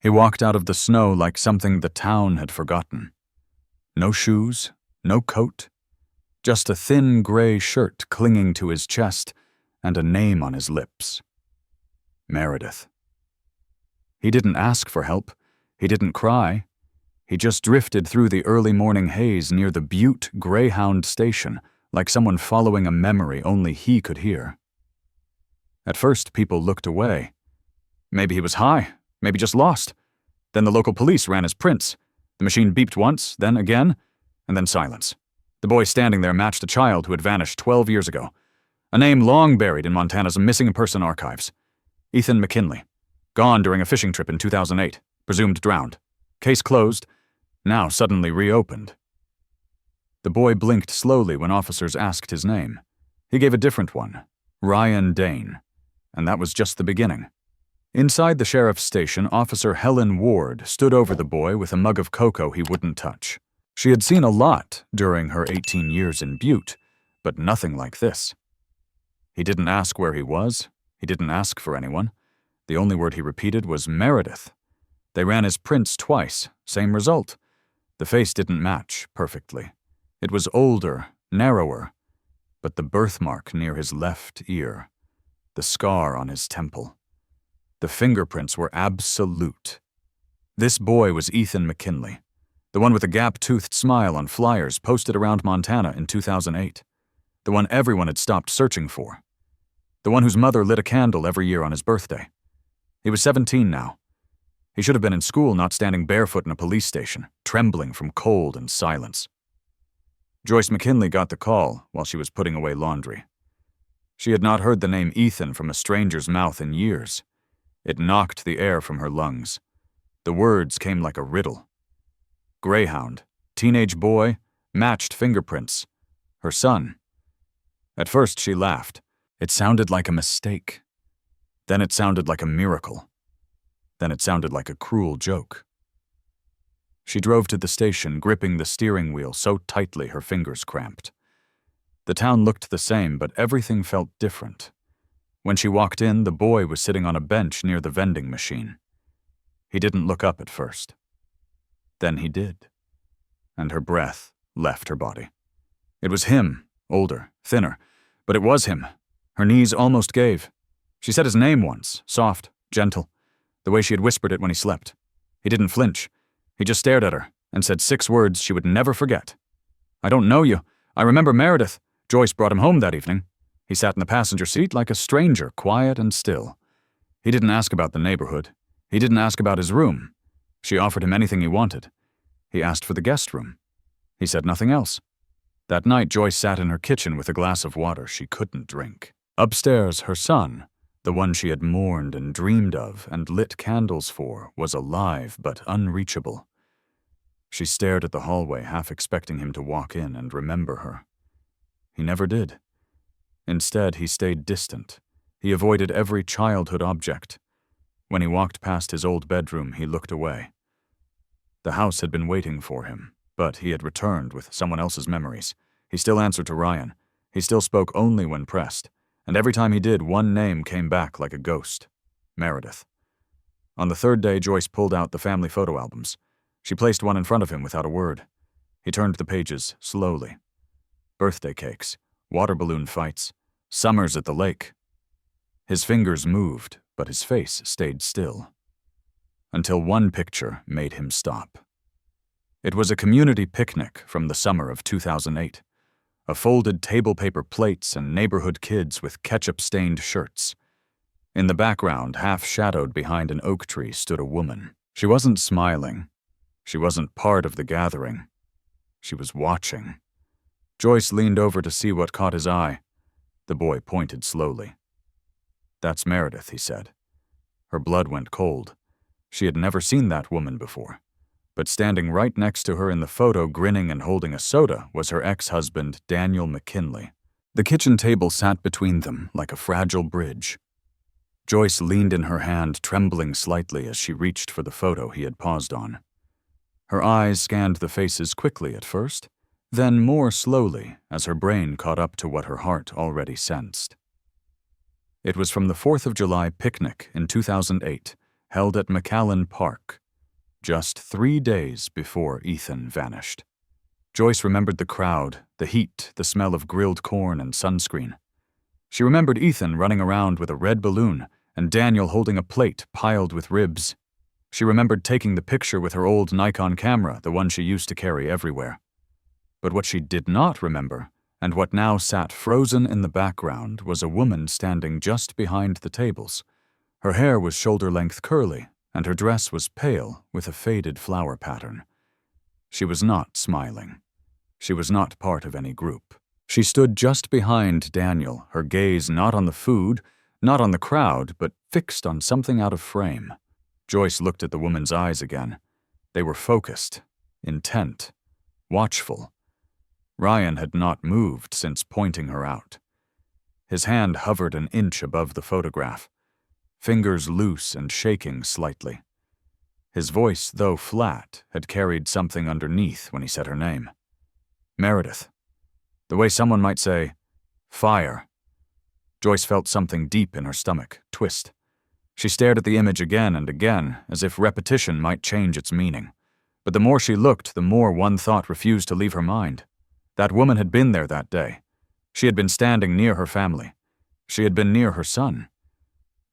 He walked out of the snow like something the town had forgotten. No shoes, no coat, just a thin gray shirt clinging to his chest and a name on his lips. Meredith. He didn't ask for help. He didn't cry. He just drifted through the early morning haze near the Butte Greyhound station like someone following a memory only he could hear. At first, people looked away. Maybe he was high, maybe just lost. Then the local police ran his prints. The machine beeped once, then again, and then silence. The boy standing there matched a child who had vanished 12 years ago. A name long buried in Montana's missing person archives. Ethan McKinley. Gone during a fishing trip in 2008. Presumed drowned. Case closed. Now suddenly reopened. The boy blinked slowly when officers asked his name. He gave a different one. Ryan Dane. And that was just the beginning. Inside the sheriff's station, Officer Helen Ward stood over the boy with a mug of cocoa he wouldn't touch. She had seen a lot during her 18 years in Butte, but nothing like this. He didn't ask where he was. He didn't ask for anyone. The only word he repeated was Meredith. They ran his prints twice, same result. The face didn't match perfectly. It was older, narrower, but the birthmark near his left ear, the scar on his temple. The fingerprints were absolute. This boy was Ethan McKinley, the one with the gap-toothed smile on flyers posted around Montana in 2008, the one everyone had stopped searching for, the one whose mother lit a candle every year on his birthday. He was 17 now. He should have been in school, not standing barefoot in a police station, trembling from cold and silence. Joyce McKinley got the call while she was putting away laundry. She had not heard the name Ethan from a stranger's mouth in years. It knocked the air from her lungs. The words came like a riddle. Greyhound, teenage boy, matched fingerprints. Her son. At first she laughed. It sounded like a mistake. Then it sounded like a miracle. Then it sounded like a cruel joke. She drove to the station, gripping the steering wheel so tightly her fingers cramped. The town looked the same, but everything felt different. When she walked in, the boy was sitting on a bench near the vending machine. He didn't look up at first. Then he did, and her breath left her body. It was him, older, thinner, but it was him. Her knees almost gave. She said his name once, soft, gentle, the way she had whispered it when he slept. He didn't flinch. He just stared at her and said 6 words she would never forget. "I don't know you. I remember Meredith. Joyce brought him home that evening." He sat in the passenger seat like a stranger, quiet and still. He didn't ask about the neighborhood. He didn't ask about his room. She offered him anything he wanted. He asked for the guest room. He said nothing else. That night, Joyce sat in her kitchen with a glass of water she couldn't drink. Upstairs, her son, the one she had mourned and dreamed of and lit candles for, was alive but unreachable. She stared at the hallway, half expecting him to walk in and remember her. He never did. Instead, he stayed distant. He avoided every childhood object. When he walked past his old bedroom, he looked away. The house had been waiting for him, but he had returned with someone else's memories. He still answered to Ryan. He still spoke only when pressed, and every time he did, one name came back like a ghost. Meredith. On the 3rd day, Joyce pulled out the family photo albums. She placed one in front of him without a word. He turned the pages slowly. Birthday cakes, water balloon fights, summers at the lake. His fingers moved, but his face stayed still. Until one picture made him stop. It was a community picnic from the summer of 2008. A folded table paper plates and neighborhood kids with ketchup-stained shirts. In the background, half-shadowed behind an oak tree, stood a woman. She wasn't smiling. She wasn't part of the gathering. She was watching. Joyce leaned over to see what caught his eye. The boy pointed slowly. "That's Meredith," he said. Her blood went cold. She had never seen that woman before. But standing right next to her in the photo, grinning and holding a soda, was her ex-husband, Daniel McKinley. The kitchen table sat between them like a fragile bridge. Joyce leaned in her hand, trembling slightly as she reached for the photo he had paused on. Her eyes scanned the faces quickly at first, then more slowly as her brain caught up to what her heart already sensed. It was from the 4th of July picnic in 2008, held at McAllen Park, just 3 days before Ethan vanished. Joyce remembered the crowd, the heat, the smell of grilled corn and sunscreen. She remembered Ethan running around with a red balloon and Daniel holding a plate piled with ribs. She remembered taking the picture with her old Nikon camera, the one she used to carry everywhere. But what she did not remember, and what now sat frozen in the background, was a woman standing just behind the tables. Her hair was shoulder-length curly, and her dress was pale with a faded flower pattern. She was not smiling. She was not part of any group. She stood just behind Daniel, her gaze not on the food, not on the crowd, but fixed on something out of frame. Joyce looked at the woman's eyes again. They were focused, intent, watchful. Ryan had not moved since pointing her out. His hand hovered an inch above the photograph, fingers loose and shaking slightly. His voice, though flat, had carried something underneath when he said her name. Meredith. The way someone might say, fire. Joyce felt something deep in her stomach twist. She stared at the image again and again, as if repetition might change its meaning. But the more she looked, the more one thought refused to leave her mind. That woman had been there that day. She had been standing near her family. She had been near her son.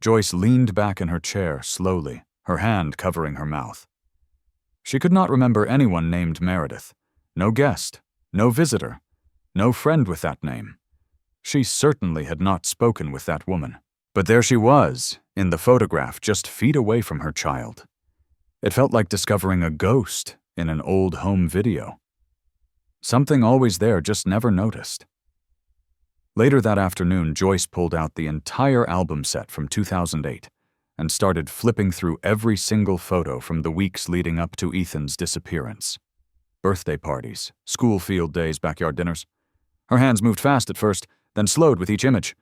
Joyce leaned back in her chair slowly, her hand covering her mouth. She could not remember anyone named Meredith. No guest, no visitor, no friend with that name. She certainly had not spoken with that woman. But there she was, in the photograph, just feet away from her child. It felt like discovering a ghost in an old home video. Something always there, just never noticed. Later that afternoon, Joyce pulled out the entire album set from 2008 and started flipping through every single photo from the weeks leading up to Ethan's disappearance. Birthday parties, school field days, backyard dinners. Her hands moved fast at first, then slowed with each image.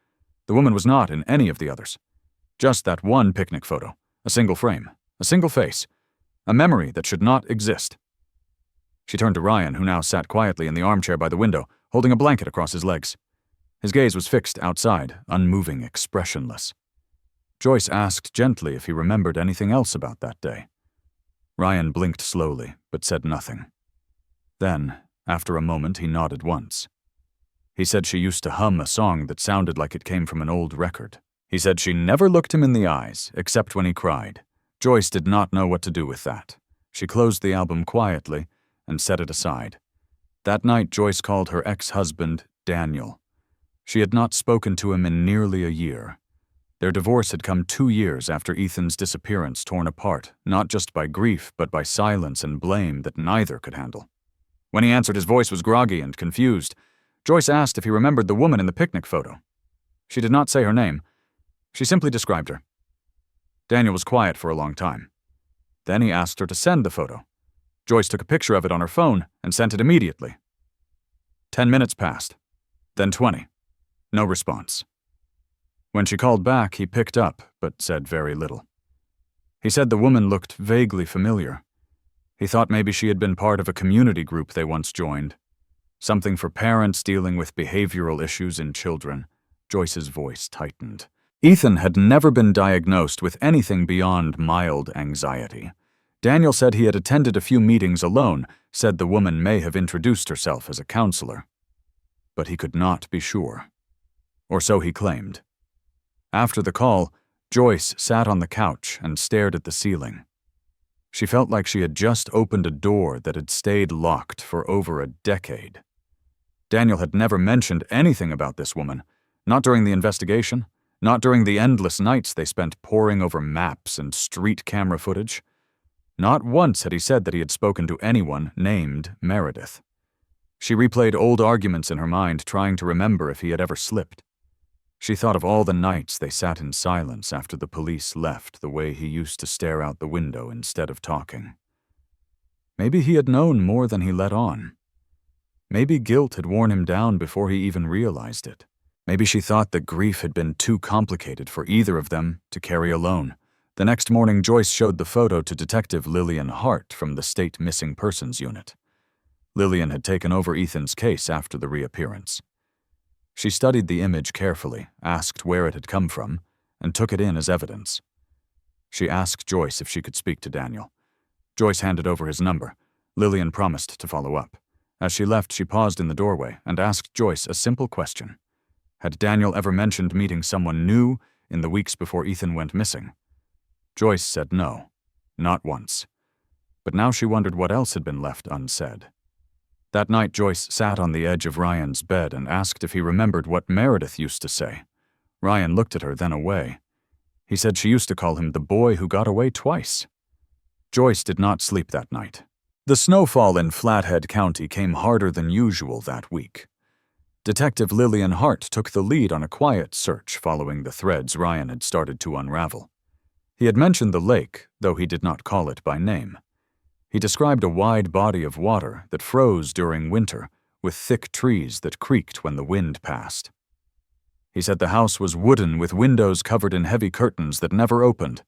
The woman was not in any of the others. Just that one picnic photo, a single frame, a single face, a memory that should not exist. She turned to Ryan, who now sat quietly in the armchair by the window, holding a blanket across his legs. His gaze was fixed outside, unmoving, expressionless. Joyce asked gently if he remembered anything else about that day. Ryan blinked slowly, but said nothing. Then, after a moment, he nodded once. He said she used to hum a song that sounded like it came from an old record. He said she never looked him in the eyes, except when he cried. Joyce did not know what to do with that. She closed the album quietly and set it aside. That night, Joyce called her ex-husband Daniel. She had not spoken to him in nearly a year. Their divorce had come 2 years after Ethan's disappearance, torn apart, not just by grief, but by silence and blame that neither could handle. When he answered, his voice was groggy and confused. Joyce asked if he remembered the woman in the picnic photo. She did not say her name. She simply described her. Daniel was quiet for a long time. Then he asked her to send the photo. Joyce took a picture of it on her phone and sent it immediately. 10 minutes passed, then 20. No response. When she called back, he picked up, but said very little. He said the woman looked vaguely familiar. He thought maybe she had been part of a community group they once joined. Something for parents dealing with behavioral issues in children. Joyce's voice tightened. Ethan had never been diagnosed with anything beyond mild anxiety. Daniel said he had attended a few meetings alone, said the woman may have introduced herself as a counselor. But he could not be sure. Or so he claimed. After the call, Joyce sat on the couch and stared at the ceiling. She felt like she had just opened a door that had stayed locked for over a decade. Daniel had never mentioned anything about this woman, not during the investigation, not during the endless nights they spent poring over maps and street camera footage. Not once had he said that he had spoken to anyone named Meredith. She replayed old arguments in her mind, trying to remember if he had ever slipped. She thought of all the nights they sat in silence after the police left, the way he used to stare out the window instead of talking. Maybe he had known more than he let on. Maybe guilt had worn him down before he even realized it. Maybe she thought that grief had been too complicated for either of them to carry alone. The next morning, Joyce showed the photo to Detective Lillian Hart from the State Missing Persons Unit. Lillian had taken over Ethan's case after the reappearance. She studied the image carefully, asked where it had come from, and took it in as evidence. She asked Joyce if she could speak to Daniel. Joyce handed over his number. Lillian promised to follow up. As she left, she paused in the doorway and asked Joyce a simple question. Had Daniel ever mentioned meeting someone new in the weeks before Ethan went missing? Joyce said no, not once. But now she wondered what else had been left unsaid. That night, Joyce sat on the edge of Ryan's bed and asked if he remembered what Meredith used to say. Ryan looked at her, then away. He said she used to call him the boy who got away twice. Joyce did not sleep that night. The snowfall in Flathead County came harder than usual that week. Detective Lillian Hart took the lead on a quiet search following the threads Ryan had started to unravel. He had mentioned the lake, though he did not call it by name. He described a wide body of water that froze during winter, with thick trees that creaked when the wind passed. He said the house was wooden with windows covered in heavy curtains that never opened.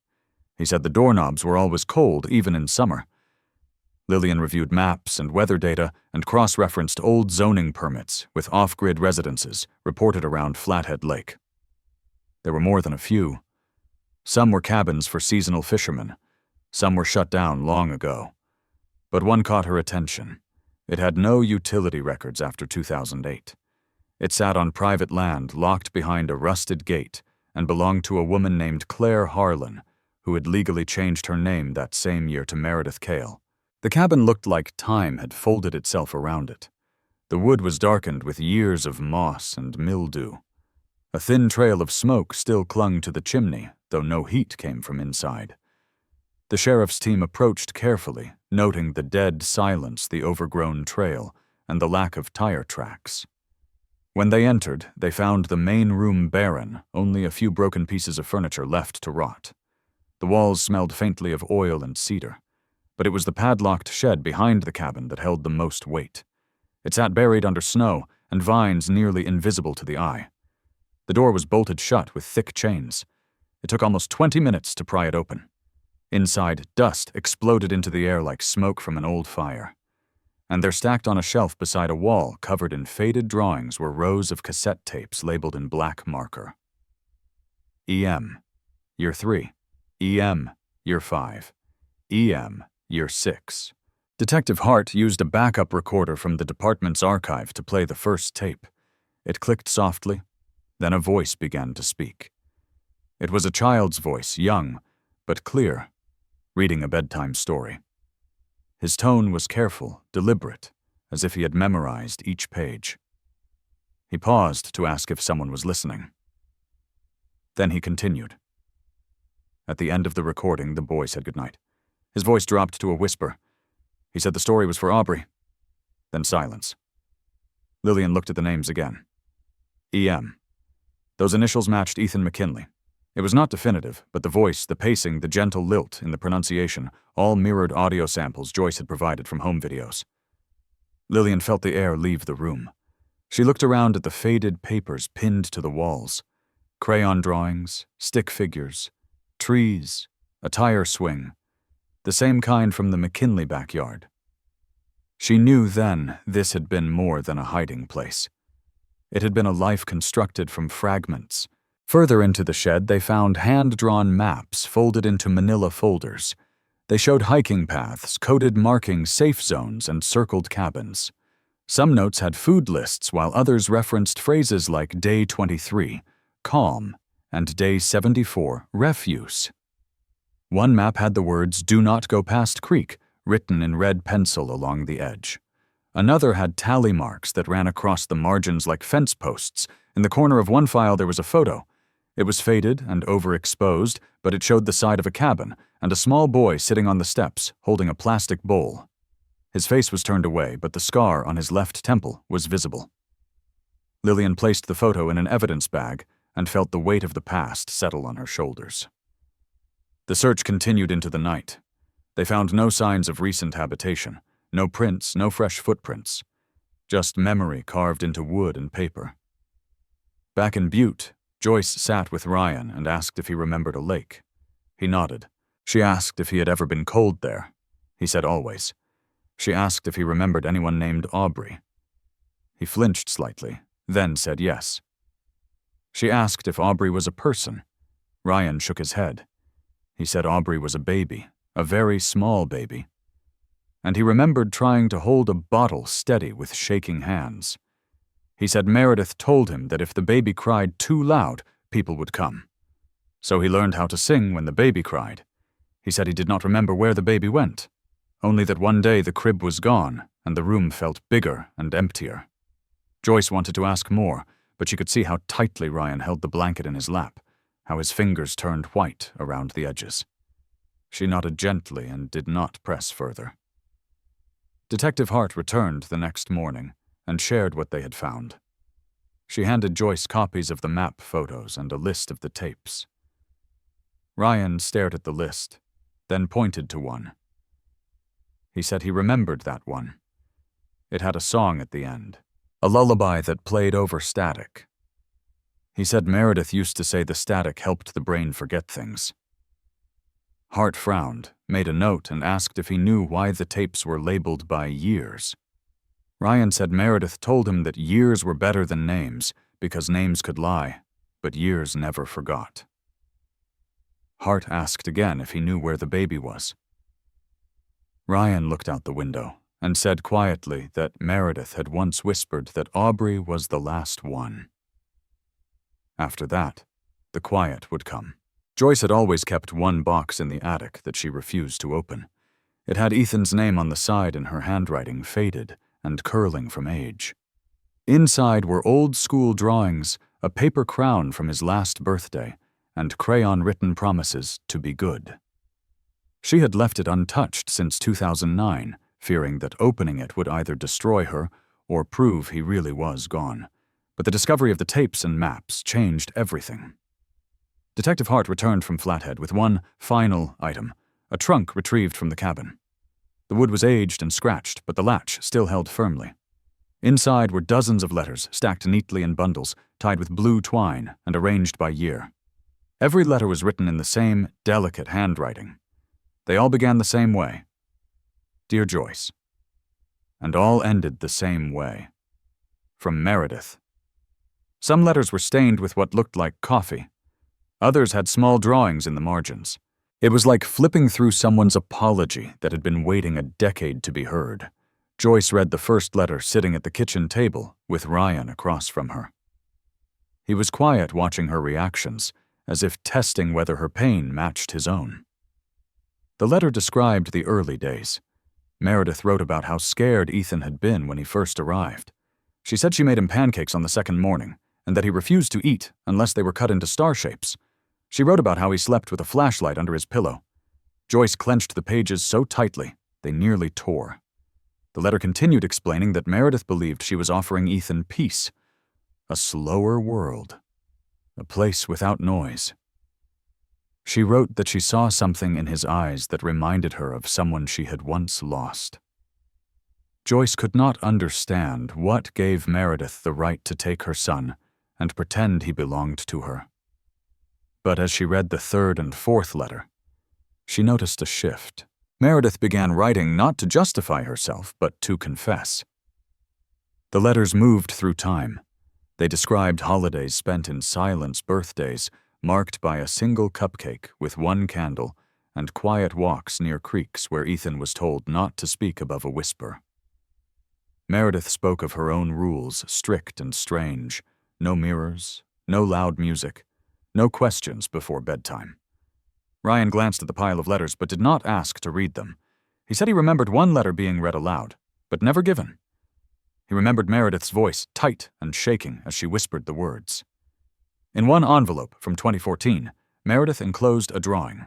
He said the doorknobs were always cold, even in summer. Lillian reviewed maps and weather data and cross-referenced old zoning permits with off-grid residences reported around Flathead Lake. There were more than a few. Some were cabins for seasonal fishermen. Some were shut down long ago. But one caught her attention. It had no utility records after 2008. It sat on private land locked behind a rusted gate and belonged to a woman named Claire Harlan, who had legally changed her name that same year to Meredith Cale. The cabin looked like time had folded itself around it. The wood was darkened with years of moss and mildew. A thin trail of smoke still clung to the chimney, though no heat came from inside. The sheriff's team approached carefully, noting the dead silence, the overgrown trail, and the lack of tire tracks. When they entered, they found the main room barren, only a few broken pieces of furniture left to rot. The walls smelled faintly of oil and cedar, but it was the padlocked shed behind the cabin that held the most weight. It sat buried under snow and vines nearly invisible to the eye. The door was bolted shut with thick chains. It took almost 20 minutes to pry it open. Inside, dust exploded into the air like smoke from an old fire. And there, stacked on a shelf beside a wall covered in faded drawings, were rows of cassette tapes labeled in black marker. EM, Year 3. EM, Year 5. EM, Year 6. Detective Hart used a backup recorder from the department's archive to play the first tape. It clicked softly, then a voice began to speak. It was a child's voice, young, but clear, reading a bedtime story. His tone was careful, deliberate, as if he had memorized each page. He paused to ask if someone was listening. Then he continued. At the end of the recording, the boy said goodnight. His voice dropped to a whisper. He said the story was for Aubrey. Then silence. Lillian looked at the names again. EM. Those initials matched Ethan McKinley. It was not definitive, but the voice, the pacing, the gentle lilt in the pronunciation, all mirrored audio samples Joyce had provided from home videos. Lillian felt the air leave the room. She looked around at the faded papers pinned to the walls. Crayon drawings, stick figures, trees, a tire swing, the same kind from the McKinley backyard. She knew then this had been more than a hiding place. It had been a life constructed from fragments. Further into the shed, they found hand-drawn maps folded into manila folders. They showed hiking paths, coded markings, safe zones, and circled cabins. Some notes had food lists, while others referenced phrases like Day 23, calm, and Day 74, refuse. One map had the words, "Do not go past creek," written in red pencil along the edge. Another had tally marks that ran across the margins like fence posts. In the corner of one file there was a photo. It was faded and overexposed, but it showed the side of a cabin and a small boy sitting on the steps, holding a plastic bowl. His face was turned away, but the scar on his left temple was visible. Lillian placed the photo in an evidence bag and felt the weight of the past settle on her shoulders. The search continued into the night. They found no signs of recent habitation, no prints, no fresh footprints, just memory carved into wood and paper. Back in Butte, Joyce sat with Ryan and asked if he remembered a lake. He nodded. She asked if he had ever been cold there. He said always. She asked if he remembered anyone named Aubrey. He flinched slightly, then said yes. She asked if Aubrey was a person. Ryan shook his head. He said Aubrey was a baby, a very small baby. And he remembered trying to hold a bottle steady with shaking hands. He said Meredith told him that if the baby cried too loud, people would come. So he learned how to sing when the baby cried. He said he did not remember where the baby went, only that one day the crib was gone and the room felt bigger and emptier. Joyce wanted to ask more, but she could see how tightly Ryan held the blanket in his lap, how his fingers turned white around the edges. She nodded gently and did not press further. Detective Hart returned the next morning and shared what they had found. She handed Joyce copies of the map photos and a list of the tapes. Ryan stared at the list, then pointed to one. He said he remembered that one. It had a song at the end, a lullaby that played over static. He said Meredith used to say the static helped the brain forget things. Hart frowned, made a note, and asked if he knew why the tapes were labeled by years. Ryan said Meredith told him that years were better than names because names could lie, but years never forgot. Hart asked again if he knew where the baby was. Ryan looked out the window and said quietly that Meredith had once whispered that Aubrey was the last one. After that, the quiet would come. Joyce had always kept one box in the attic that she refused to open. It had Ethan's name on the side in her handwriting, faded and curling from age. Inside were old-school drawings, a paper crown from his last birthday, and crayon-written promises to be good. She had left it untouched since 2009, fearing that opening it would either destroy her or prove he really was gone. But the discovery of the tapes and maps changed everything. Detective Hart returned from Flathead with one final item, a trunk retrieved from the cabin. The wood was aged and scratched, but the latch still held firmly. Inside were dozens of letters, stacked neatly in bundles, tied with blue twine and arranged by year. Every letter was written in the same delicate handwriting. They all began the same way. Dear Joyce. And all ended the same way. From Meredith. Some letters were stained with what looked like coffee. Others had small drawings in the margins. It was like flipping through someone's apology that had been waiting a decade to be heard. Joyce read the first letter sitting at the kitchen table with Ryan across from her. He was quiet, watching her reactions, as if testing whether her pain matched his own. The letter described the early days. Meredith wrote about how scared Ethan had been when he first arrived. She said she made him pancakes on the second morning, and that he refused to eat unless they were cut into star shapes. She wrote about how he slept with a flashlight under his pillow. Joyce clenched the pages so tightly, they nearly tore. The letter continued explaining that Meredith believed she was offering Ethan peace, a slower world, a place without noise. She wrote that she saw something in his eyes that reminded her of someone she had once lost. Joyce could not understand what gave Meredith the right to take her son and pretend he belonged to her. But as she read the third and fourth letter, she noticed a shift. Meredith began writing not to justify herself, but to confess. The letters moved through time. They described holidays spent in silence, birthdays marked by a single cupcake with one candle, and quiet walks near creeks where Ethan was told not to speak above a whisper. Meredith spoke of her own rules, strict and strange. No mirrors, no loud music, no questions before bedtime. Ryan glanced at the pile of letters but did not ask to read them. He said he remembered one letter being read aloud, but never given. He remembered Meredith's voice, tight and shaking as she whispered the words. In one envelope from 2014, Meredith enclosed a drawing.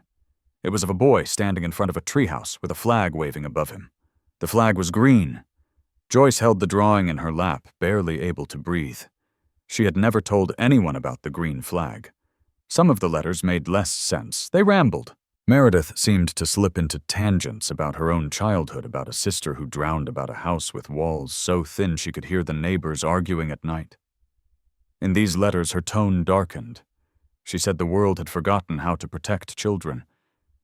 It was of a boy standing in front of a treehouse with a flag waving above him. The flag was green. Joyce held the drawing in her lap, barely able to breathe. She had never told anyone about the green flag. Some of the letters made less sense. They rambled. Meredith seemed to slip into tangents about her own childhood, about a sister who drowned, about a house with walls so thin she could hear the neighbors arguing at night. In these letters, her tone darkened. She said the world had forgotten how to protect children.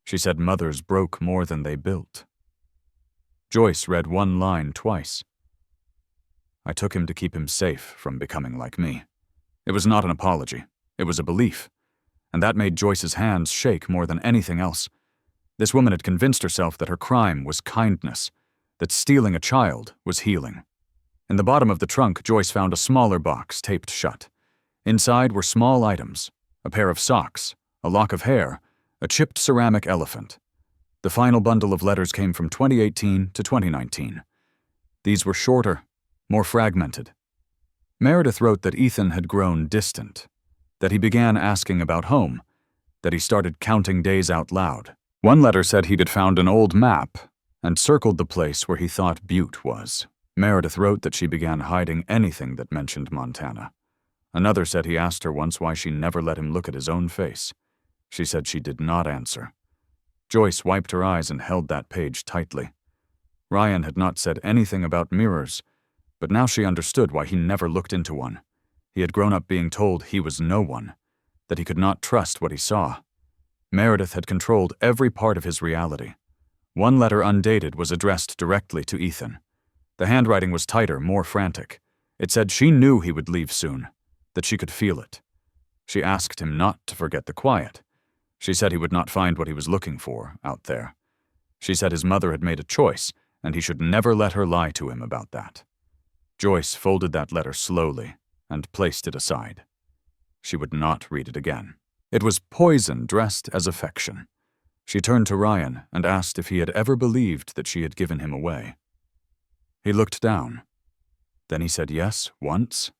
She said mothers broke more than they built. Joyce read one line twice. I took him to keep him safe from becoming like me. It was not an apology. It was a belief. and that made Joyce's hands shake more than anything else. This woman had convinced herself that her crime was kindness, that stealing a child was healing. In the bottom of the trunk, Joyce found a smaller box taped shut. Inside were small items: a pair of socks, a lock of hair, a chipped ceramic elephant. The final bundle of letters came from 2018 to 2019. These were shorter, more fragmented. Meredith wrote that Ethan had grown distant, that he began asking about home, that he started counting days out loud. One letter said he'd found an old map and circled the place where he thought Butte was. Meredith wrote that she began hiding anything that mentioned Montana. Another said he asked her once why she never let him look at his own face. She said she did not answer. Joyce wiped her eyes and held that page tightly. Ryan had not said anything about mirrors, but now she understood why he never looked into one. He had grown up being told he was no one, that he could not trust what he saw. Meredith had controlled every part of his reality. One letter, undated, was addressed directly to Ethan. The handwriting was tighter, more frantic. It said she knew he would leave soon, that she could feel it. She asked him not to forget the quiet. She said he would not find what he was looking for out there. She said his mother had made a choice, and he should never let her lie to him about that. Joyce folded that letter slowly and placed it aside. She would not read it again. It was poison dressed as affection. She turned to Ryan and asked if he had ever believed that she had given him away. He looked down. Then he said yes, once.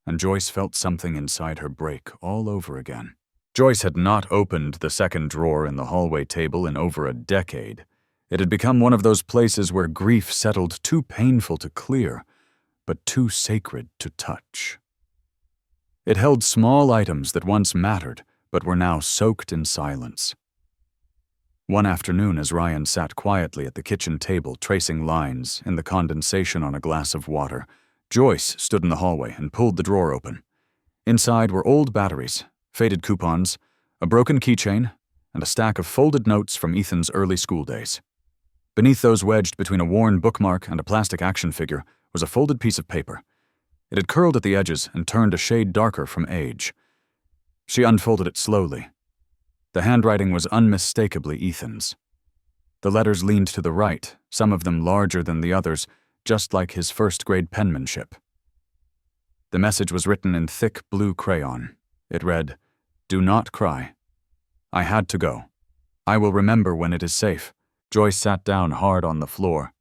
And Joyce felt something inside her break all over again. Joyce had not opened the second drawer in the hallway table in over a decade. It had become one of those places where grief settled, too painful to clear, but too sacred to touch. It held small items that once mattered, but were now soaked in silence. One afternoon, as Ryan sat quietly at the kitchen table tracing lines in the condensation on a glass of water, Joyce stood in the hallway and pulled the drawer open. Inside were old batteries, faded coupons, a broken keychain, and a stack of folded notes from Ethan's early school days. Beneath those, wedged between a worn bookmark and a plastic action figure, was a folded piece of paper. It had curled at the edges and turned a shade darker from age. She unfolded it slowly. The handwriting was unmistakably Ethan's. The letters leaned to the right, some of them larger than the others, just like his first-grade penmanship. The message was written in thick blue crayon. It read, "Do not cry. I had to go. I will remember when it is safe." Joyce sat down hard on the floor.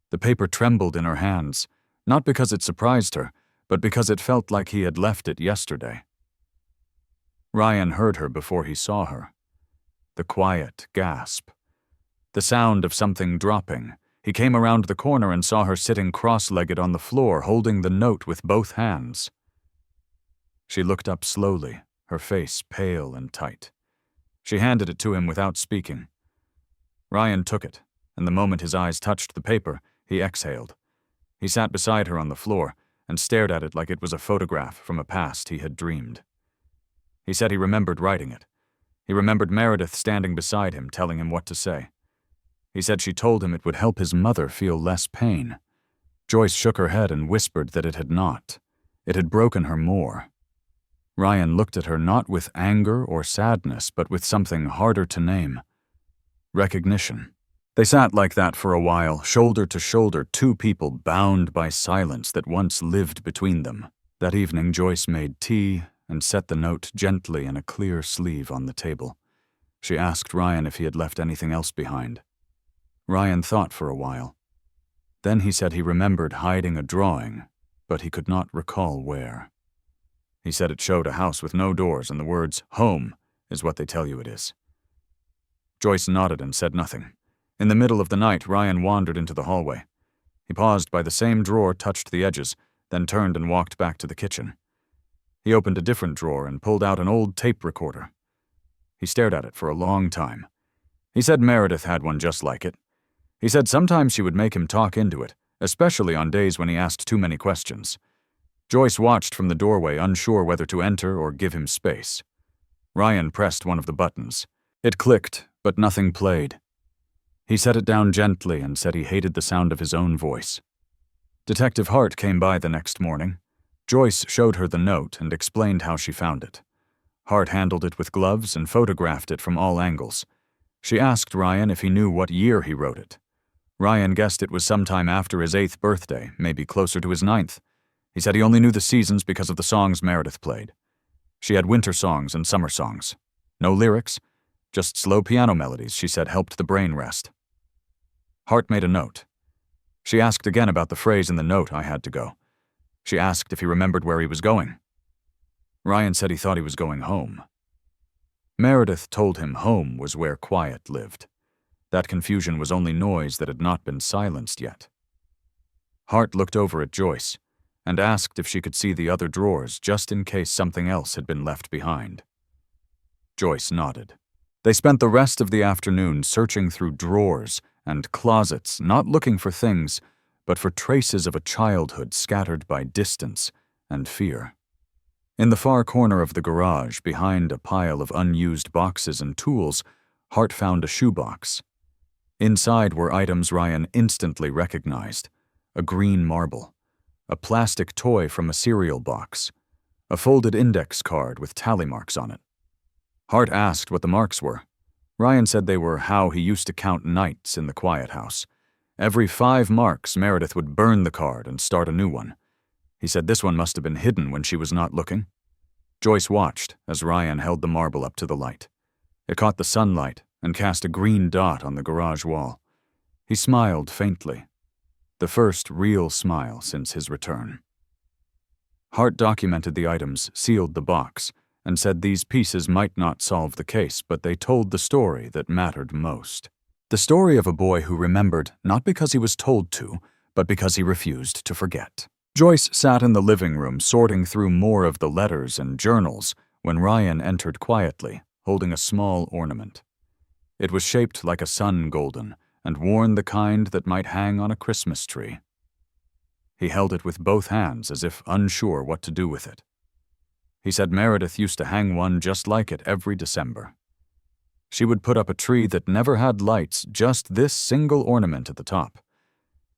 The paper trembled in her hands, not because it surprised her, but because it felt like he had left it yesterday. Ryan heard her before he saw her. The quiet gasp. The sound of something dropping. He came around the corner and saw her sitting cross-legged on the floor, holding the note with both hands. She looked up slowly, her face pale and tight. She handed it to him without speaking. Ryan took it, and the moment his eyes touched the paper, he exhaled. He sat beside her on the floor and stared at it like it was a photograph from a past he had dreamed. He said he remembered writing it. He remembered Meredith standing beside him, telling him what to say. He said she told him it would help his mother feel less pain. Joyce shook her head and whispered that it had not. It had broken her more. Ryan looked at her not with anger or sadness, but with something harder to name. Recognition. They sat like that for a while, shoulder to shoulder, two people bound by silence that once lived between them. That evening, Joyce made tea and set the note gently in a clear sleeve on the table. She asked Ryan if he had left anything else behind. Ryan thought for a while. Then he said he remembered hiding a drawing, but he could not recall where. He said it showed a house with no doors, and the words, "Home," is what they tell you it is. Joyce nodded and said nothing. In the middle of the night, Ryan wandered into the hallway. He paused by the same drawer, touched the edges, then turned and walked back to the kitchen. He opened a different drawer and pulled out an old tape recorder. He stared at it for a long time. He said Meredith had one just like it. He said sometimes she would make him talk into it, especially on days when he asked too many questions. Joyce watched from the doorway, unsure whether to enter or give him space. Ryan pressed one of the buttons. It clicked, but nothing played. He set it down gently and said he hated the sound of his own voice. Detective Hart came by the next morning. Joyce showed her the note and explained how she found it. Hart handled it with gloves and photographed it from all angles. She asked Ryan if he knew what year he wrote it. Ryan guessed it was sometime after his 8th birthday, maybe closer to his 9th. He said he only knew the seasons because of the songs Meredith played. She had winter songs and summer songs. No lyrics, just slow piano melodies she said helped the brain rest. Hart made a note. She asked again about the phrase in the note, "I had to go." She asked if he remembered where he was going. Ryan said he thought he was going home. Meredith told him home was where quiet lived. That confusion was only noise that had not been silenced yet. Hart looked over at Joyce and asked if she could see the other drawers just in case something else had been left behind. Joyce nodded. They spent the rest of the afternoon searching through drawers and closets, not looking for things, but for traces of a childhood scattered by distance and fear. In the far corner of the garage, behind a pile of unused boxes and tools, Hart found a shoebox. Inside were items Ryan instantly recognized: a green marble, a plastic toy from a cereal box, a folded index card with tally marks on it. Hart asked what the marks were. Ryan said they were how he used to count nights in the quiet house. Every 5 marks, Meredith would burn the card and start a new one. He said this one must have been hidden when she was not looking. Joyce watched as Ryan held the marble up to the light. It caught the sunlight and cast a green dot on the garage wall. He smiled faintly, the first real smile since his return. Hart documented the items, sealed the box, and said these pieces might not solve the case, but they told the story that mattered most. The story of a boy who remembered not because he was told to, but because he refused to forget. Joyce sat in the living room sorting through more of the letters and journals when Ryan entered quietly, holding a small ornament. It was shaped like a sun golden and worn the kind that might hang on a Christmas tree. He held it with both hands as if unsure what to do with it. He said Meredith used to hang one just like it every December. She would put up a tree that never had lights, just this single ornament at the top.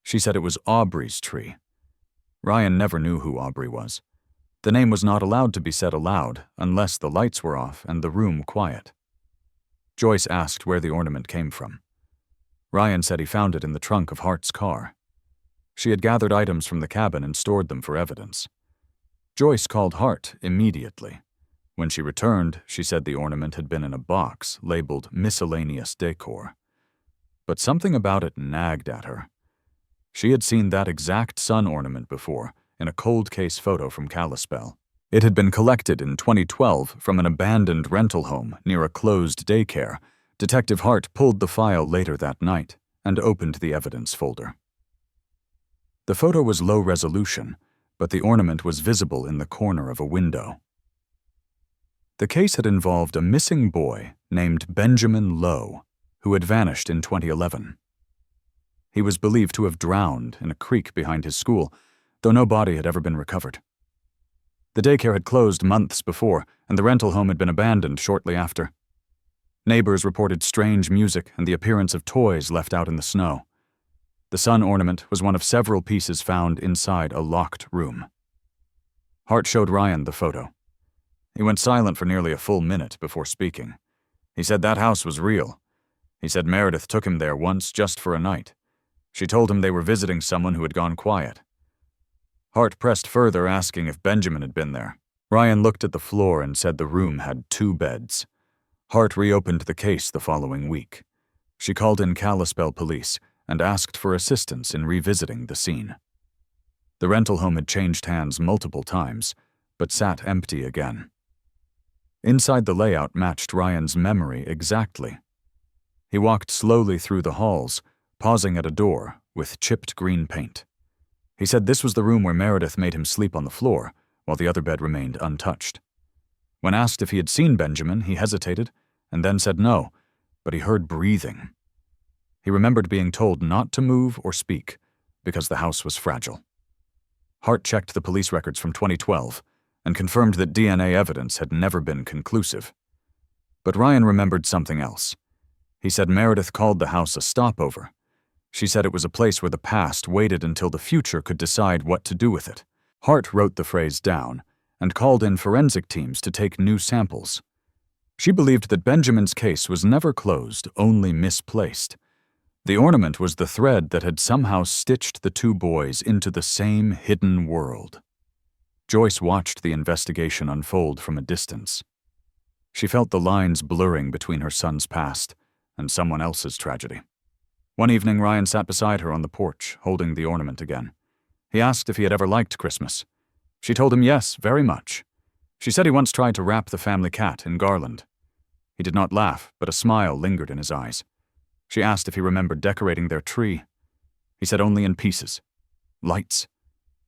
She said it was Aubrey's tree. Ryan never knew who Aubrey was. The name was not allowed to be said aloud unless the lights were off and the room quiet. Joyce asked where the ornament came from. Ryan said he found it in the trunk of Hart's car. She had gathered items from the cabin and stored them for evidence. Joyce called Hart immediately. When she returned, she said the ornament had been in a box labeled miscellaneous decor. But something about it nagged at her. She had seen that exact sun ornament before in a cold case photo from Kalispell. It had been collected in 2012 from an abandoned rental home near a closed daycare. Detective Hart pulled the file later that night and opened the evidence folder. The photo was low resolution, but the ornament was visible in the corner of a window. The case had involved a missing boy named Benjamin Lowe, who had vanished in 2011. He was believed to have drowned in a creek behind his school, though no body had ever been recovered. The daycare had closed months before, and the rental home had been abandoned shortly after. Neighbors reported strange music and the appearance of toys left out in the snow. The sun ornament was one of several pieces found inside a locked room. Hart showed Ryan the photo. He went silent for nearly a full minute before speaking. He said that house was real. He said Meredith took him there once just for a night. She told him they were visiting someone who had gone quiet. Hart pressed further, asking if Benjamin had been there. Ryan looked at the floor and said the room had 2 beds. Hart reopened the case the following week. She called in Kalispell police and asked for assistance in revisiting the scene. The rental home had changed hands multiple times, but sat empty again. Inside the layout matched Ryan's memory exactly. He walked slowly through the halls, pausing at a door with chipped green paint. He said this was the room where Meredith made him sleep on the floor, while the other bed remained untouched. When asked if he had seen Benjamin, he hesitated, and then said no, but he heard breathing. He remembered being told not to move or speak, because the house was fragile. Hart checked the police records from 2012, and confirmed that DNA evidence had never been conclusive. But Ryan remembered something else. He said Meredith called the house a stopover. She said it was a place where the past waited until the future could decide what to do with it. Hart wrote the phrase down and called in forensic teams to take new samples. She believed that Benjamin's case was never closed, only misplaced. The ornament was the thread that had somehow stitched the two boys into the same hidden world. Joyce watched the investigation unfold from a distance. She felt the lines blurring between her son's past and someone else's tragedy. One evening, Ryan sat beside her on the porch, holding the ornament again. He asked if he had ever liked Christmas. She told him yes, very much. She said he once tried to wrap the family cat in garland. He did not laugh, but a smile lingered in his eyes. She asked if he remembered decorating their tree. He said only in pieces. Lights.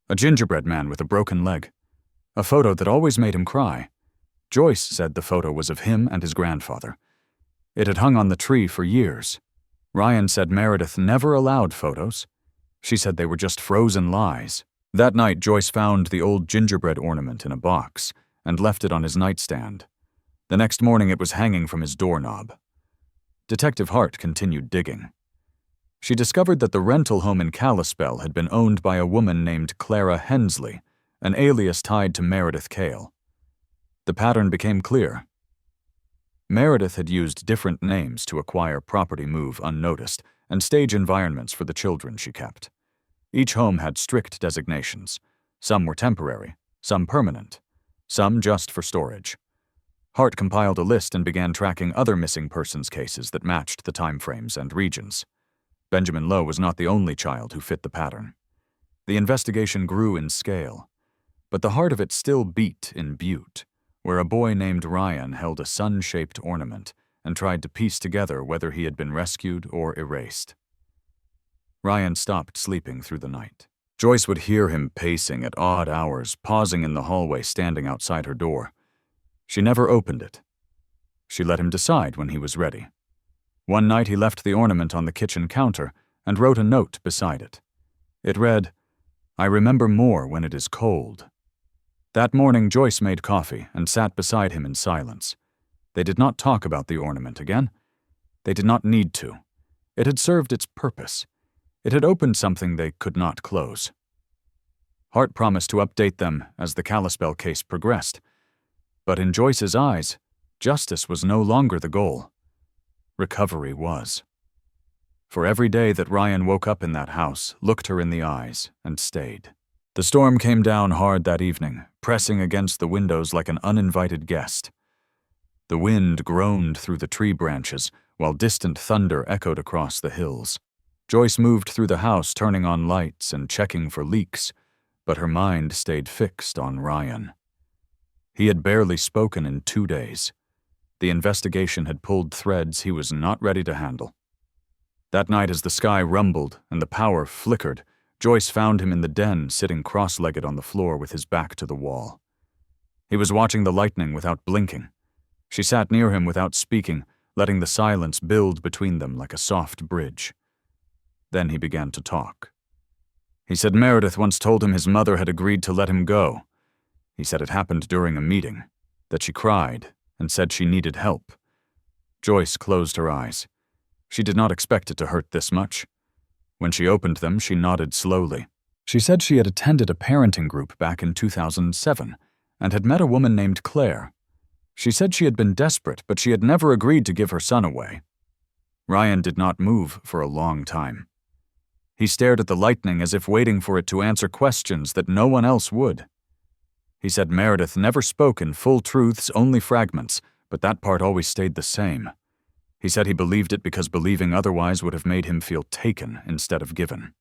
A gingerbread man with a broken leg. A photo that always made him cry. Joyce said the photo was of him and his grandfather. It had hung on the tree for years. Ryan said Meredith never allowed photos. She said they were just frozen lies. That night, Joyce found the old gingerbread ornament in a box and left it on his nightstand. The next morning, it was hanging from his doorknob. Detective Hart continued digging. She discovered that the rental home in Kalispell had been owned by a woman named Clara Hensley, an alias tied to Meredith Cale. The pattern became clear. Meredith had used different names to acquire property move unnoticed and stage environments for the children she kept. Each home had strict designations. Some were temporary, some permanent, some just for storage. Hart compiled a list and began tracking other missing persons cases that matched the timeframes and regions. Benjamin Lowe was not the only child who fit the pattern. The investigation grew in scale, but the heart of it still beat in Butte, where a boy named Ryan held a sun-shaped ornament and tried to piece together whether he had been rescued or erased. Ryan stopped sleeping through the night. Joyce would hear him pacing at odd hours, pausing in the hallway, standing outside her door. She never opened it. She let him decide when he was ready. One night he left the ornament on the kitchen counter and wrote a note beside it. It read, "I remember more when it is cold." That morning, Joyce made coffee and sat beside him in silence. They did not talk about the ornament again. They did not need to. It had served its purpose. It had opened something they could not close. Hart promised to update them as the Kalispell case progressed. But in Joyce's eyes, justice was no longer the goal. Recovery was. For every day that Ryan woke up in that house, looked her in the eyes, and stayed. The storm came down hard that evening, pressing against the windows like an uninvited guest. The wind groaned through the tree branches, while distant thunder echoed across the hills. Joyce moved through the house, turning on lights and checking for leaks, but her mind stayed fixed on Ryan. He had barely spoken in 2 days. The investigation had pulled threads he was not ready to handle. That night, as the sky rumbled and the power flickered, Joyce found him in the den, sitting cross-legged on the floor with his back to the wall. He was watching the lightning without blinking. She sat near him without speaking, letting the silence build between them like a soft bridge. Then he began to talk. He said Meredith once told him his mother had agreed to let him go. He said it happened during a meeting, that she cried and said she needed help. Joyce closed her eyes. She did not expect it to hurt this much. When she opened them, she nodded slowly. She said she had attended a parenting group back in 2007 and had met a woman named Claire. She said she had been desperate, but she had never agreed to give her son away. Ryan did not move for a long time. He stared at the lightning as if waiting for it to answer questions that no one else would. He said Meredith never spoke in full truths, only fragments, but that part always stayed the same. He said he believed it because believing otherwise would have made him feel taken instead of given.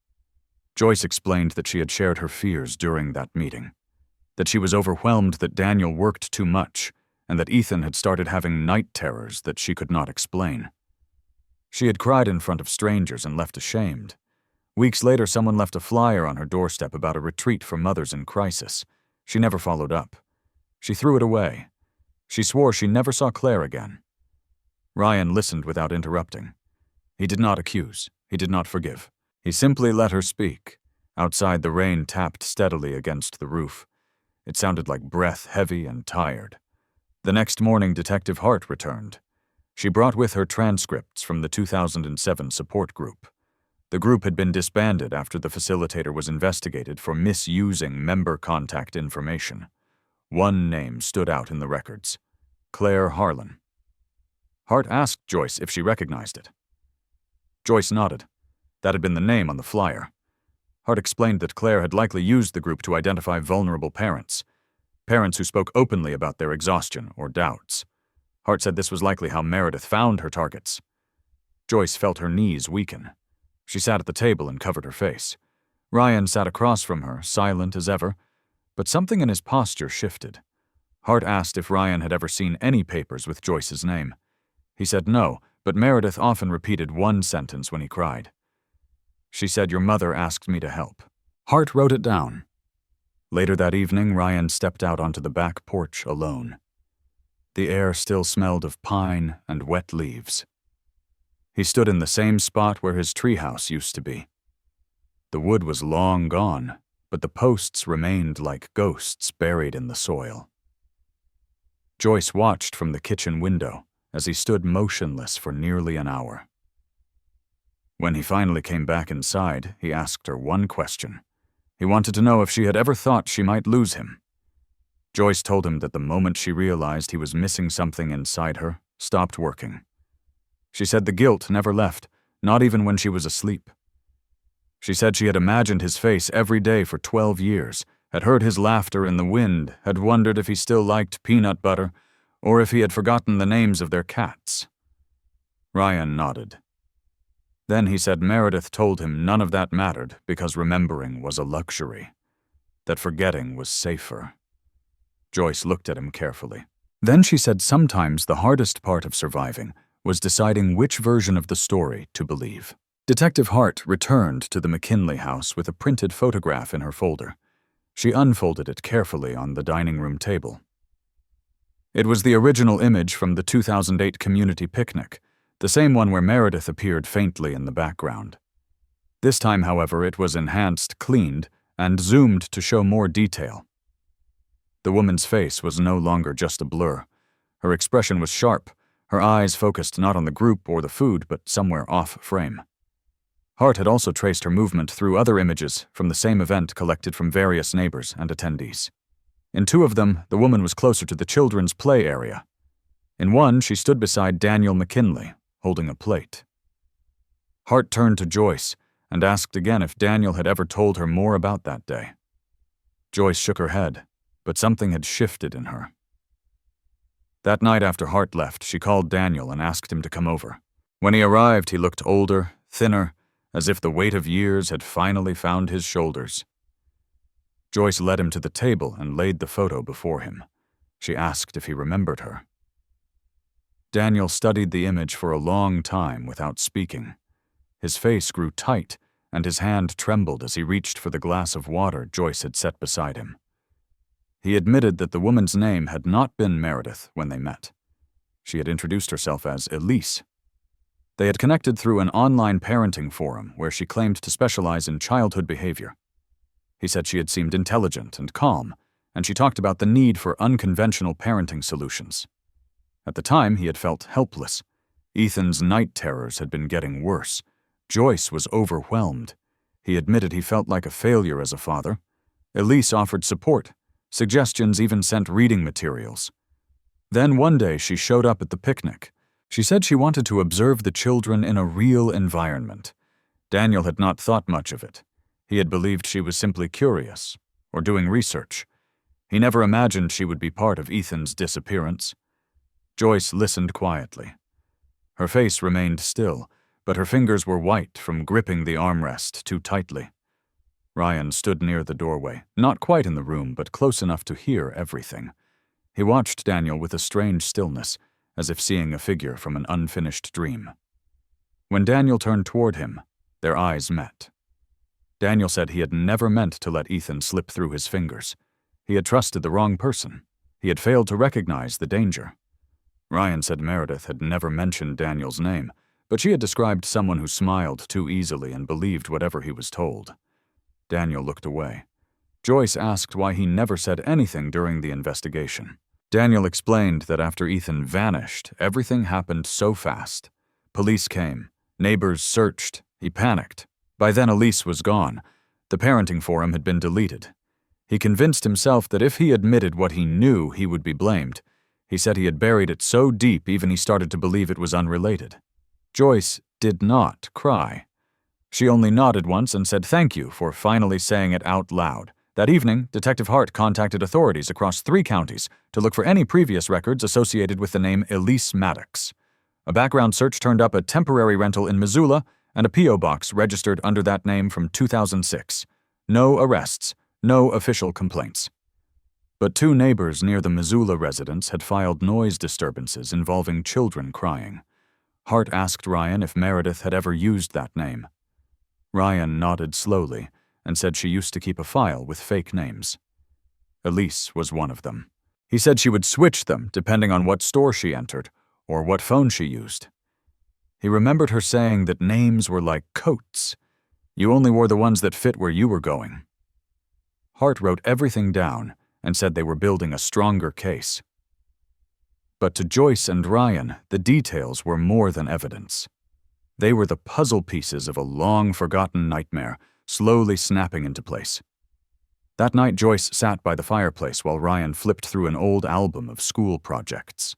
Joyce explained that she had shared her fears during that meeting, that she was overwhelmed that Daniel worked too much, and that Ethan had started having night terrors that she could not explain. She had cried in front of strangers and left ashamed. Weeks later, someone left a flyer on her doorstep about a retreat for mothers in crisis. She never followed up. She threw it away. She swore she never saw Claire again. Ryan listened without interrupting. He did not accuse. He did not forgive. He simply let her speak. Outside, the rain tapped steadily against the roof. It sounded like breath, heavy and tired. The next morning, Detective Hart returned. She brought with her transcripts from the 2007 support group. The group had been disbanded after the facilitator was investigated for misusing member contact information. One name stood out in the records: Claire Harlan. Hart asked Joyce if she recognized it. Joyce nodded. That had been the name on the flyer. Hart explained that Claire had likely used the group to identify vulnerable parents who spoke openly about their exhaustion or doubts. Hart said this was likely how Meredith found her targets. Joyce felt her knees weaken. She sat at the table and covered her face. Ryan sat across from her, silent as ever, but something in his posture shifted. Hart asked if Ryan had ever seen any papers with Joyce's name. He said no, but Meredith often repeated one sentence when he cried. She said, "Your mother asked me to help." Hart wrote it down. Later that evening, Ryan stepped out onto the back porch alone. The air still smelled of pine and wet leaves. He stood in the same spot where his treehouse used to be. The wood was long gone, but the posts remained like ghosts buried in the soil. Joyce watched from the kitchen window as he stood motionless for nearly an hour. When he finally came back inside, he asked her one question. He wanted to know if she had ever thought she might lose him. Joyce told him that the moment she realized he was missing something inside her, stopped working. She said the guilt never left, not even when she was asleep. She said she had imagined his face every day for 12 years, had heard his laughter in the wind, had wondered if he still liked peanut butter, or if he had forgotten the names of their cats. Ryan nodded. Then he said Meredith told him none of that mattered because remembering was a luxury, that forgetting was safer. Joyce looked at him carefully. Then she said sometimes the hardest part of surviving was deciding which version of the story to believe. Detective Hart returned to the McKinley house with a printed photograph in her folder. She unfolded it carefully on the dining room table. It was the original image from the 2008 community picnic, the same one where Meredith appeared faintly in the background. This time, however, it was enhanced, cleaned, and zoomed to show more detail. The woman's face was no longer just a blur. Her expression was sharp, her eyes focused not on the group or the food, but somewhere off frame. Hart had also traced her movement through other images from the same event collected from various neighbors and attendees. In two of them, the woman was closer to the children's play area. In one, she stood beside Daniel McKinley, holding a plate. Hart turned to Joyce and asked again if Daniel had ever told her more about that day. Joyce shook her head, but something had shifted in her. That night after Hart left, she called Daniel and asked him to come over. When he arrived, he looked older, thinner, as if the weight of years had finally found his shoulders. Joyce led him to the table and laid the photo before him. She asked if he remembered her. Daniel studied the image for a long time without speaking. His face grew tight, and his hand trembled as he reached for the glass of water Joyce had set beside him. He admitted that the woman's name had not been Meredith when they met. She had introduced herself as Elise. They had connected through an online parenting forum where she claimed to specialize in childhood behavior. He said she had seemed intelligent and calm, and she talked about the need for unconventional parenting solutions. At the time, he had felt helpless. Ethan's night terrors had been getting worse. Joyce was overwhelmed. He admitted he felt like a failure as a father. Elise offered support. Suggestions even sent reading materials. Then one day she showed up at the picnic. She said she wanted to observe the children in a real environment. Daniel had not thought much of it. He had believed she was simply curious, or doing research. He never imagined she would be part of Ethan's disappearance. Joyce listened quietly. Her face remained still, but her fingers were white from gripping the armrest too tightly. Ryan stood near the doorway, not quite in the room, but close enough to hear everything. He watched Daniel with a strange stillness, as if seeing a figure from an unfinished dream. When Daniel turned toward him, their eyes met. Daniel said he had never meant to let Ethan slip through his fingers. He had trusted the wrong person. He had failed to recognize the danger. Ryan said Meredith had never mentioned Daniel's name, but she had described someone who smiled too easily and believed whatever he was told. Daniel looked away. Joyce asked why he never said anything during the investigation. Daniel explained that after Ethan vanished, everything happened so fast. Police came. Neighbors searched. He panicked. By then, Elise was gone. The parenting forum had been deleted. He convinced himself that if he admitted what he knew, he would be blamed. He said he had buried it so deep even he started to believe it was unrelated. Joyce did not cry. She only nodded once and said thank you for finally saying it out loud. That evening, Detective Hart contacted authorities across 3 counties to look for any previous records associated with the name Elise Maddox. A background search turned up a temporary rental in Missoula and a P.O. box registered under that name from 2006. No arrests, no official complaints. But 2 neighbors near the Missoula residence had filed noise disturbances involving children crying. Hart asked Ryan if Meredith had ever used that name. Ryan nodded slowly and said she used to keep a file with fake names. Elise was one of them. He said she would switch them depending on what store she entered or what phone she used. He remembered her saying that names were like coats. You only wore the ones that fit where you were going. Hart wrote everything down and said they were building a stronger case. But to Joyce and Ryan, the details were more than evidence. They were the puzzle pieces of a long-forgotten nightmare, slowly snapping into place. That night, Joyce sat by the fireplace while Ryan flipped through an old album of school projects.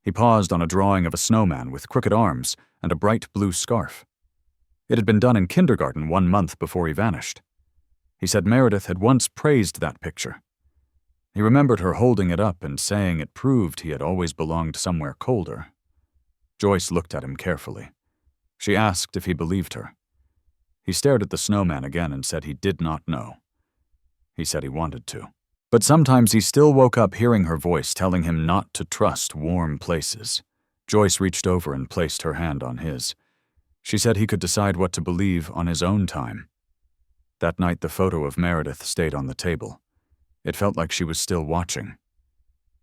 He paused on a drawing of a snowman with crooked arms and a bright blue scarf. It had been done in kindergarten 1 month before he vanished. He said Meredith had once praised that picture. He remembered her holding it up and saying it proved he had always belonged somewhere colder. Joyce looked at him carefully. She asked if he believed her. He stared at the snowman again and said he did not know. He said he wanted to. But sometimes he still woke up hearing her voice telling him not to trust warm places. Joyce reached over and placed her hand on his. She said he could decide what to believe on his own time. That night the photo of Meredith stayed on the table. It felt like she was still watching.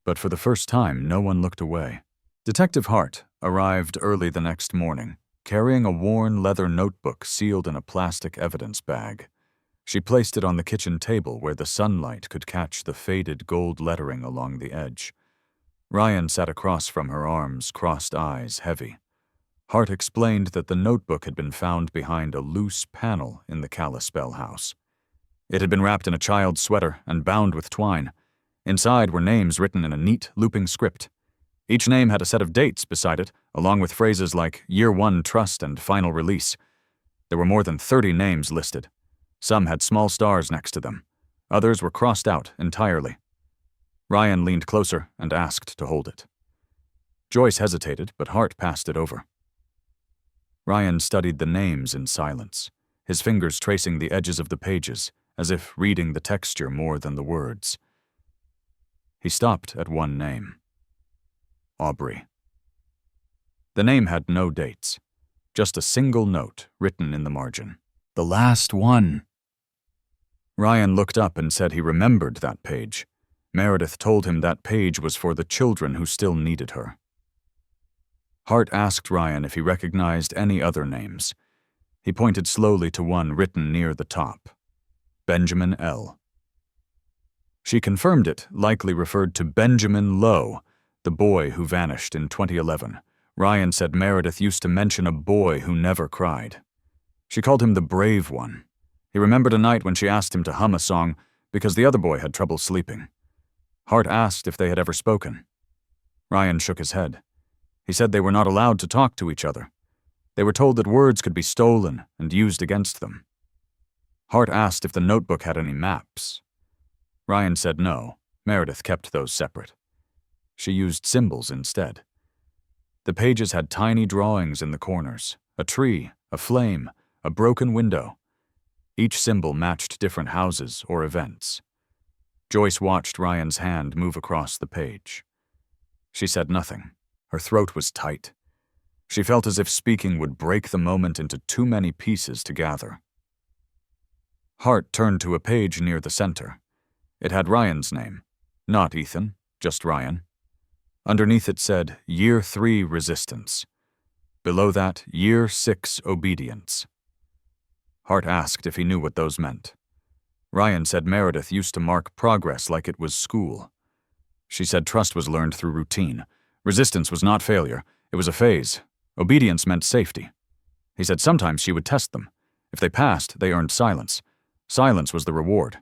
But for the first time, no one looked away. Detective Hart arrived early the next morning, carrying a worn leather notebook sealed in a plastic evidence bag. She placed it on the kitchen table where the sunlight could catch the faded gold lettering along the edge. Ryan sat across from her, arms crossed, eyes heavy. Hart explained that the notebook had been found behind a loose panel in the Kalispell house. It had been wrapped in a child's sweater and bound with twine. Inside were names written in a neat, looping script. Each name had a set of dates beside it, along with phrases like Year 1 Trust and Final Release. There were more than 30 names listed. Some had small stars next to them. Others were crossed out entirely. Ryan leaned closer and asked to hold it. Joyce hesitated, but Hart passed it over. Ryan studied the names in silence, his fingers tracing the edges of the pages, as if reading the texture more than the words. He stopped at one name. Aubrey. The name had no dates, just a single note written in the margin. The last one. Ryan looked up and said he remembered that page. Meredith told him that page was for the children who still needed her. Hart asked Ryan if he recognized any other names. He pointed slowly to one written near the top. Benjamin L. She confirmed it likely referred to Benjamin Lowe, the boy who vanished in 2011. Ryan said Meredith used to mention a boy who never cried. She called him the brave one. He remembered a night when she asked him to hum a song because the other boy had trouble sleeping. Hart asked if they had ever spoken. Ryan shook his head. He said they were not allowed to talk to each other. They were told that words could be stolen and used against them. Hart asked if the notebook had any maps. Ryan said no. Meredith kept those separate. She used symbols instead. The pages had tiny drawings in the corners, a tree, a flame, a broken window. Each symbol matched different houses or events. Joyce watched Ryan's hand move across the page. She said nothing. Her throat was tight. She felt as if speaking would break the moment into too many pieces to gather. Hart turned to a page near the center. It had Ryan's name. Not Ethan, just Ryan. Underneath it said, Year 3 Resistance. Below that, Year 6 Obedience. Hart asked if he knew what those meant. Ryan said Meredith used to mark progress like it was school. She said trust was learned through routine. Resistance was not failure. It was a phase. Obedience meant safety. He said sometimes she would test them. If they passed, they earned silence. Silence was the reward.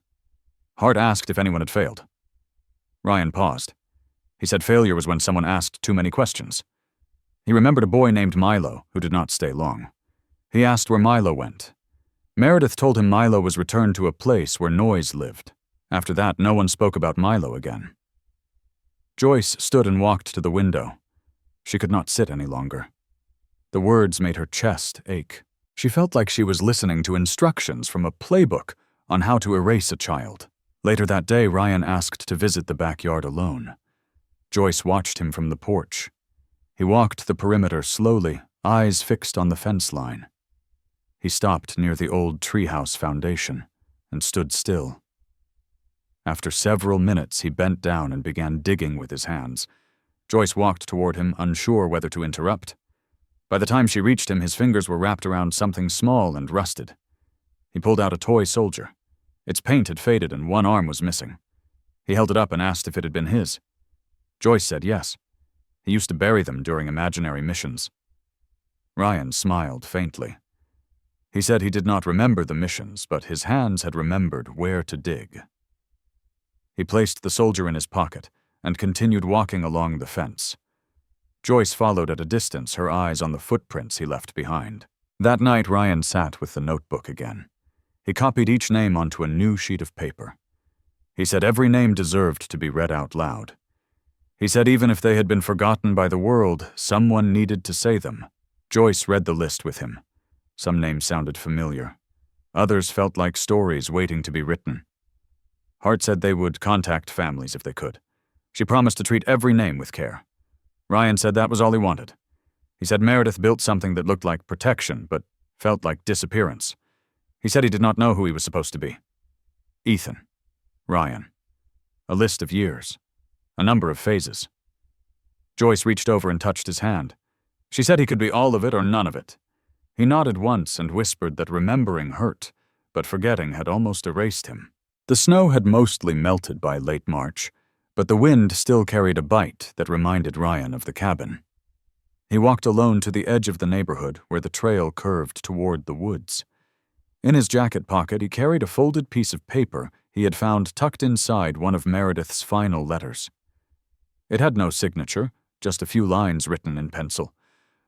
Hart asked if anyone had failed. Ryan paused. He said failure was when someone asked too many questions. He remembered a boy named Milo who did not stay long. He asked where Milo went. Meredith told him Milo was returned to a place where Noise lived. After that, no one spoke about Milo again. Joyce stood and walked to the window. She could not sit any longer. The words made her chest ache. She felt like she was listening to instructions from a playbook on how to erase a child. Later that day, Ryan asked to visit the backyard alone. Joyce watched him from the porch. He walked the perimeter slowly, eyes fixed on the fence line. He stopped near the old treehouse foundation and stood still. After several minutes, he bent down and began digging with his hands. Joyce walked toward him, unsure whether to interrupt. By the time she reached him, his fingers were wrapped around something small and rusted. He pulled out a toy soldier. Its paint had faded and one arm was missing. He held it up and asked if it had been his. Joyce said yes. He used to bury them during imaginary missions. Ryan smiled faintly. He said he did not remember the missions, but his hands had remembered where to dig. He placed the soldier in his pocket and continued walking along the fence. Joyce followed at a distance, her eyes on the footprints he left behind. That night, Ryan sat with the notebook again. He copied each name onto a new sheet of paper. He said every name deserved to be read out loud. He said even if they had been forgotten by the world, someone needed to say them. Joyce read the list with him. Some names sounded familiar. Others felt like stories waiting to be written. Hart said they would contact families if they could. She promised to treat every name with care. Ryan said that was all he wanted. He said Meredith built something that looked like protection, but felt like disappearance. He said he did not know who he was supposed to be. Ethan. Ryan. A list of years. A number of phases. Joyce reached over and touched his hand. She said he could be all of it or none of it. He nodded once and whispered that remembering hurt, but forgetting had almost erased him. The snow had mostly melted by late March, but the wind still carried a bite that reminded Ryan of the cabin. He walked alone to the edge of the neighborhood where the trail curved toward the woods. In his jacket pocket, he carried a folded piece of paper he had found tucked inside one of Meredith's final letters. It had no signature, just a few lines written in pencil.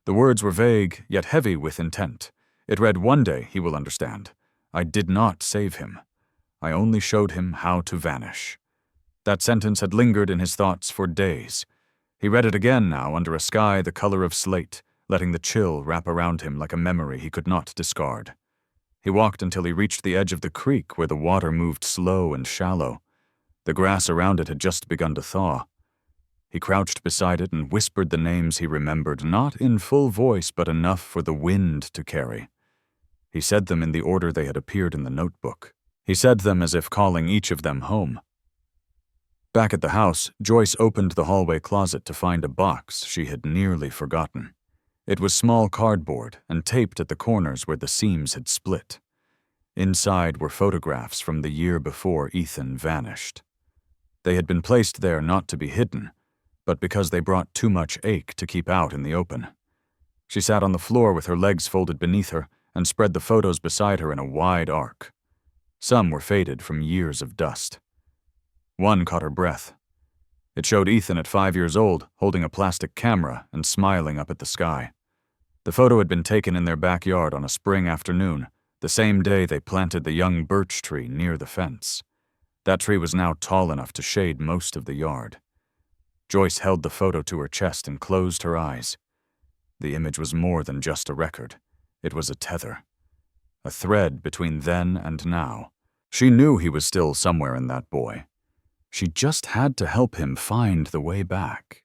The words were vague, yet heavy with intent. It read, "One day he will understand. I did not save him. I only showed him how to vanish." That sentence had lingered in his thoughts for days. He read it again now under a sky the color of slate, letting the chill wrap around him like a memory he could not discard. He walked until he reached the edge of the creek where the water moved slow and shallow. The grass around it had just begun to thaw. He crouched beside it and whispered the names he remembered, not in full voice but enough for the wind to carry. He said them in the order they had appeared in the notebook. He said them as if calling each of them home. Back at the house, Joyce opened the hallway closet to find a box she had nearly forgotten. It was small cardboard and taped at the corners where the seams had split. Inside were photographs from the year before Ethan vanished. They had been placed there not to be hidden, but because they brought too much ache to keep out in the open. She sat on the floor with her legs folded beneath her and spread the photos beside her in a wide arc. Some were faded from years of dust. One caught her breath. It showed Ethan at 5 years old, holding a plastic camera and smiling up at the sky. The photo had been taken in their backyard on a spring afternoon, the same day they planted the young birch tree near the fence. That tree was now tall enough to shade most of the yard. Joyce held the photo to her chest and closed her eyes. The image was more than just a record. It was a tether. A thread between then and now. She knew he was still somewhere in that boy. She just had to help him find the way back.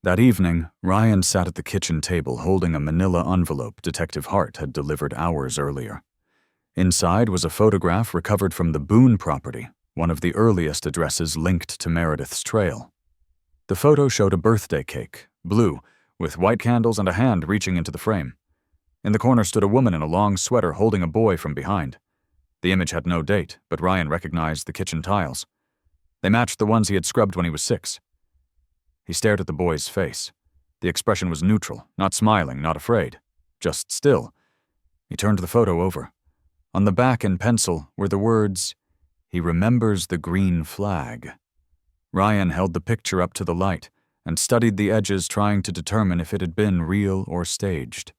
That evening, Ryan sat at the kitchen table holding a manila envelope Detective Hart had delivered hours earlier. Inside was a photograph recovered from the Boone property, one of the earliest addresses linked to Meredith's trail. The photo showed a birthday cake, blue, with white candles and a hand reaching into the frame. In the corner stood a woman in a long sweater holding a boy from behind. The image had no date, but Ryan recognized the kitchen tiles. They matched the ones he had scrubbed when he was 6. He stared at the boy's face. The expression was neutral, not smiling, not afraid, just still. He turned the photo over. On the back in pencil were the words, He remembers the green flag. Ryan held the picture up to the light and studied the edges, trying to determine if it had been real or staged.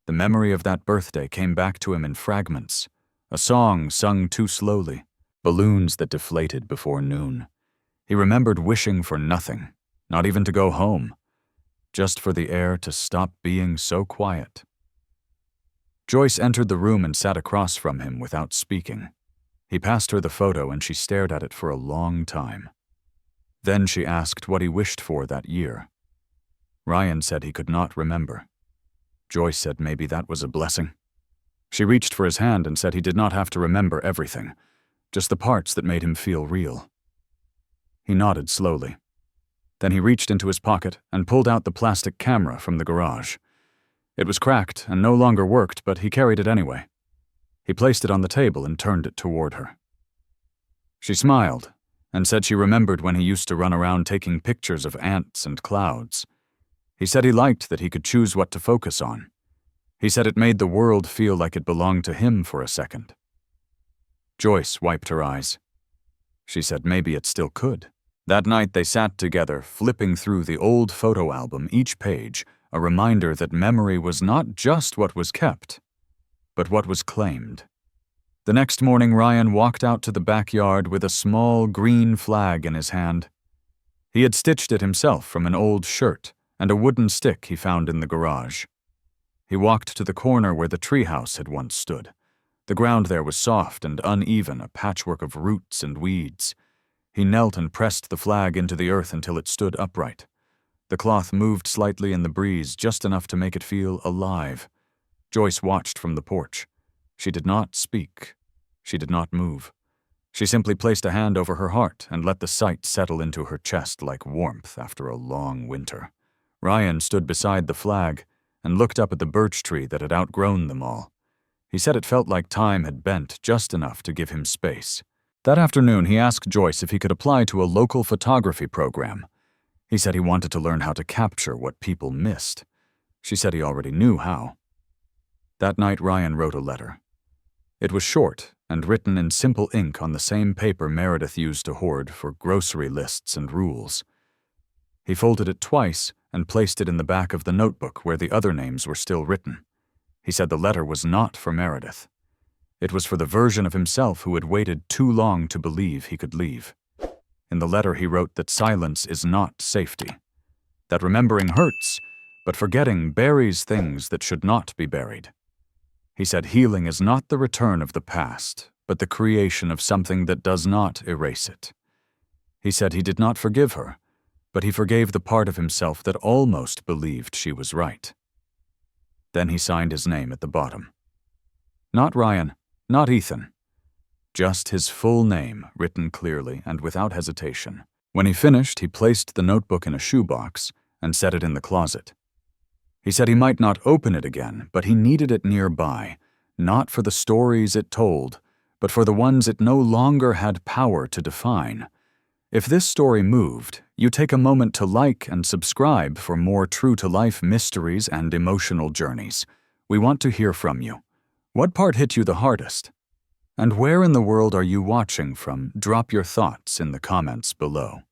The memory of that birthday came back to him in fragments. A song sung too slowly, balloons that deflated before noon. He remembered wishing for nothing, not even to go home, just for the air to stop being so quiet. Joyce entered the room and sat across from him without speaking. He passed her the photo and she stared at it for a long time. Then she asked what he wished for that year. Ryan said he could not remember. Joyce said maybe that was a blessing. She reached for his hand and said he did not have to remember everything, just the parts that made him feel real. He nodded slowly. Then he reached into his pocket and pulled out the plastic camera from the garage. It was cracked and no longer worked, but he carried it anyway. He placed it on the table and turned it toward her. She smiled and said she remembered when he used to run around taking pictures of ants and clouds. He said he liked that he could choose what to focus on. He said it made the world feel like it belonged to him for a second. Joyce wiped her eyes. She said maybe it still could. That night they sat together, flipping through the old photo album, each page a reminder that memory was not just what was kept, but what was claimed. The next morning, Ryan walked out to the backyard with a small green flag in his hand. He had stitched it himself from an old shirt and a wooden stick he found in the garage. He walked to the corner where the treehouse had once stood. The ground there was soft and uneven, a patchwork of roots and weeds. He knelt and pressed the flag into the earth until it stood upright. The cloth moved slightly in the breeze, just enough to make it feel alive. Joyce watched from the porch. She did not speak. She did not move. She simply placed a hand over her heart and let the sight settle into her chest like warmth after a long winter. Ryan stood beside the flag and looked up at the birch tree that had outgrown them all. He said it felt like time had bent just enough to give him space. That afternoon, he asked Joyce if he could apply to a local photography program. He said he wanted to learn how to capture what people missed. She said he already knew how. That night, Ryan wrote a letter. It was short and written in simple ink on the same paper Meredith used to hoard for grocery lists and rules. He folded it twice and placed it in the back of the notebook where the other names were still written. He said the letter was not for Meredith. It was for the version of himself who had waited too long to believe he could leave. In the letter he wrote that silence is not safety, that remembering hurts, but forgetting buries things that should not be buried. He said healing is not the return of the past, but the creation of something that does not erase it. He said he did not forgive her, but he forgave the part of himself that almost believed she was right. Then he signed his name at the bottom. Not Ryan, not Ethan. Just his full name, written clearly and without hesitation. When he finished, he placed the notebook in a shoebox and set it in the closet. He said he might not open it again, but he needed it nearby, not for the stories it told, but for the ones it no longer had power to define. If this story moved, you take a moment to like and subscribe for more true-to-life mysteries and emotional journeys. We want to hear from you. What part hit you the hardest? And where in the world are you watching from? Drop your thoughts in the comments below.